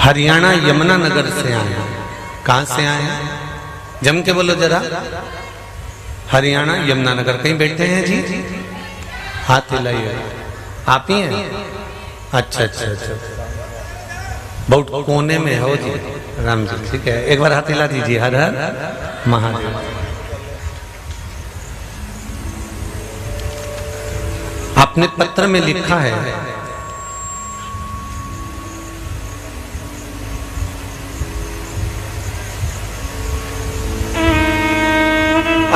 हरियाणा यमुनानगर से आए हैं। कहां से आए हैं? जम के बोलो जरा। हरियाणा यमुनानगर। कहीं बैठे हैं जी? हाथ हिलाइए। आप ही हैं? अच्छा अच्छा अच्छा, बहुत कोने में हो जी। राम जी, ठीक है, एक बार हाथ हिला दीजिए। हर हर महादेव। आपने पत्र में लिखा है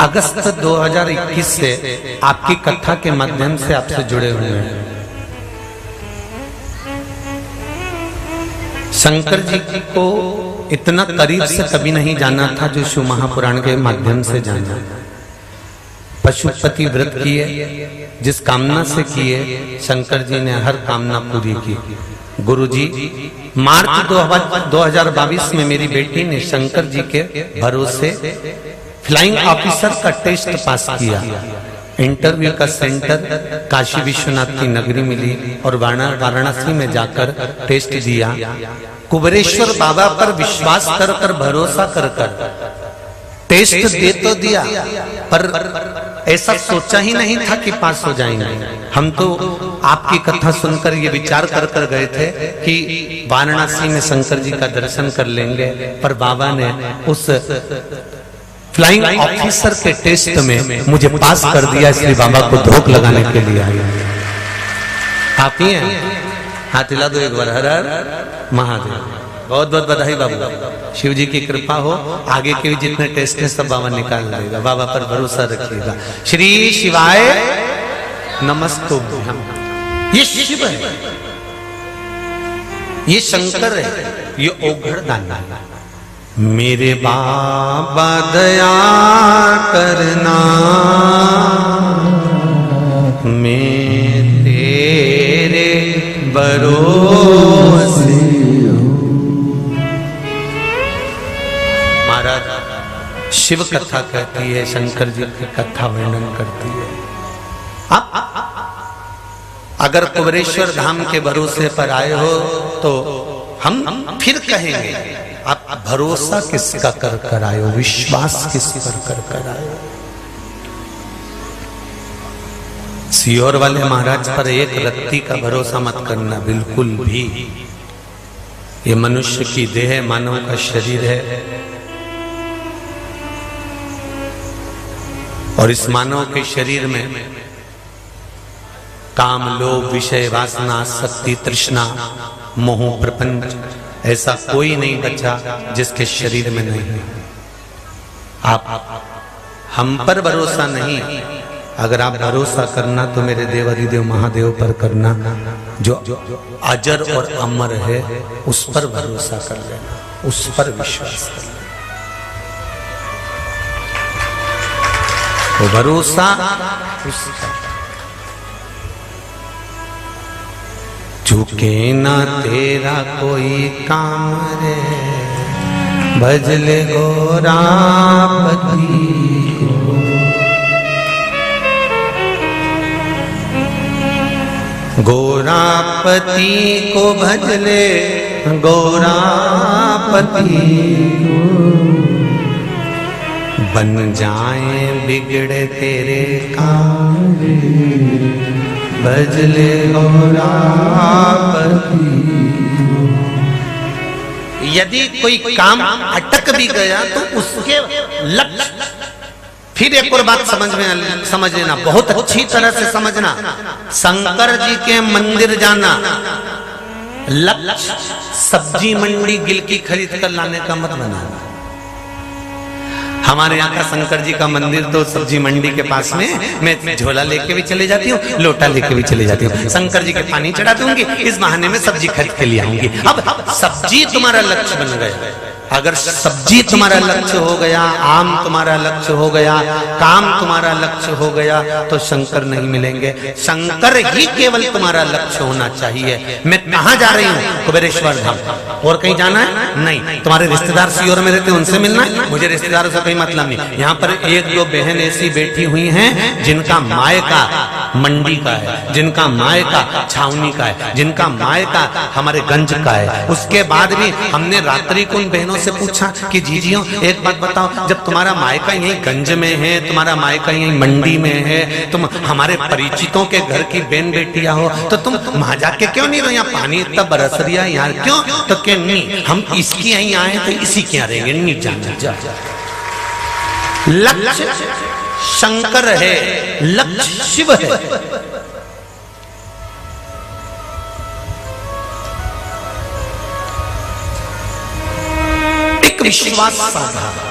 अगस्त 2021 से आपकी कथा के माध्यम से आपसे जुड़े हुए हैं। शंकर जी को इतना करीब से कभी नहीं जाना था जो शिव महापुराण के माध्यम से जाना। पशुपति व्रत किए, जिस कामना से किए शंकर जी ने हर कामना पूरी की। गुरुजी, मार्च 2022 में मेरी बेटी ने शंकर जी के भरोसे फ्लाइंग ऑफिसर का टेस्ट पास किया। इंटरव्यू का सेंटर काशी विश्वनाथ की नगरी मिली और वाराणसी में जाकर टेस्ट दिया। कुबेरेश्वर बाबा पर विश्वास कर कर, भरोसा कर कर टेस्ट दे तो दिया, पर ऐसा सोचा ही नहीं था कि पास हो जाएंगे। हम तो आपकी कथा सुनकर ये विचार कर कर गए थे कि वाराणसी में शंकर जी का दर्शन कर लेंगे, पर बाबा ने उस फ्लाइंग ऑफिसर के टेस्ट में मुझे पास कर दिया, इसलिए बाबा को धोख लगाने के लिए आए। आप ही हैं? हाथ हिला दो एक बार। हर हर महादेव। बहुत बहुत बधाई बाबू। शिव जी की कृपा हो, आगे के भी जितने टेस्ट हैं सब बाबा निकाल देगा। बाबा पर भरोसा रखिएगा। श्री शिवाय नमस्तुभ्यम। ये शिव है, ये शंकर है, ये ओघड़ दानी है। मेरे बाबा दया करना, मैं तेरे भरोसे। महाराज शिव कथा कहती है, शंकर जी की कथा वर्णन करती है। अगर कुबेरेश्वर धाम के भरोसे पर आए हो तो हम फिर कहेंगे, आप भरोसा किसका कर कर आए हो, विश्वास किस पर कर कर आए हो। सियोर वाले महाराज पर एक रत्ती का भरोसा मत करना, बिल्कुल भी। ये मनुष्य की देह, मानव का शरीर है, और इस मानव के शरीर में काम, लोभ, विषय, वासना, आसक्ति, तृष्णा, मोह, प्रपंच, ऐसा कोई नहीं बचा जिसके शरीर में नहीं है। आप हम पर भरोसा नहीं, अगर आप भरोसा करना तो मेरे देवाधिदेव महादेव पर करना, जो अजर और अमर है, उस पर भरोसा कर लेना, उस पर विश्वास कर लेना। तो भरोसा उसका। झुके ना तेरा कोई काम रे, भजले गोरापति को। गोरापति को भजले, गोरापति को। बन जाए बिगड़े तेरे काम रे, भजले गोरापति। यदि कोई काम अटक भी गया तो उसके लक्ष्य, फिर एक और बात समझ लेना, बहुत अच्छी तरह से समझना। शंकर जी के मंदिर जाना लक्ष्य सब्जी मंडी गिलकी खरीद कर लाने का मत बनाना। हमारे यहाँ का शंकर जी का मंदिर तो सब्जी मंडी के पास में, मैं झोला लेके भी चले जाती हूँ, लोटा लेके भी चले जाती हूँ। शंकर जी के पानी चढ़ा दूंगी, इस बहाने में सब्जी खरीद के लिए आऊंगी। अब सब्जी तुम्हारा लक्ष्य बन गया अगर सब्जी तुम्हारा लक्ष्य हो गया, आम तुम्हारा लक्ष्य हो गया, काम तुम्हारा लक्ष्य हो गया, तो शंकर नहीं मिलेंगे। शंकर ही केवल तुम्हारा लक्ष्य होना चाहिए। मैं कहाँ जा रही हूँ? कुबेरेश्वर धाम। और कहीं जाना है? नहीं। तुम्हारे रिश्तेदार सीओर में रहते, उनसे मिलना है? मुझे रिश्तेदारों से कोई मतलब नहीं। यहाँ पर एक दो बहन ऐसी बैठी हुई हैं जिनका मायका मंडी का है, जिनका मायका छावनी का है, जिनका मायका हमारे गंज का है। उसके बाद भी हमने रात्रि को उन बहनों से पूछा कि जीजियों एक बात बताओ, जब तुम्हारा मायका यही गंज में है, तुम्हारा मायका यही मंडी में है, तुम हमारे परिचितों के घर की बहन बेटियां हो, तो तुम वहां जाके क्यों नहीं रहो? यहाँ पानी इतना बरस रहा है यार, क्यों? तो क्यों नहीं, हम इसकी यहीं आए तो इसी के यहाँ रहेंगे, नहीं जाना। जा लक्ष्य शंकर है, लक्ष्य शिव है। एक विश्वास साधा,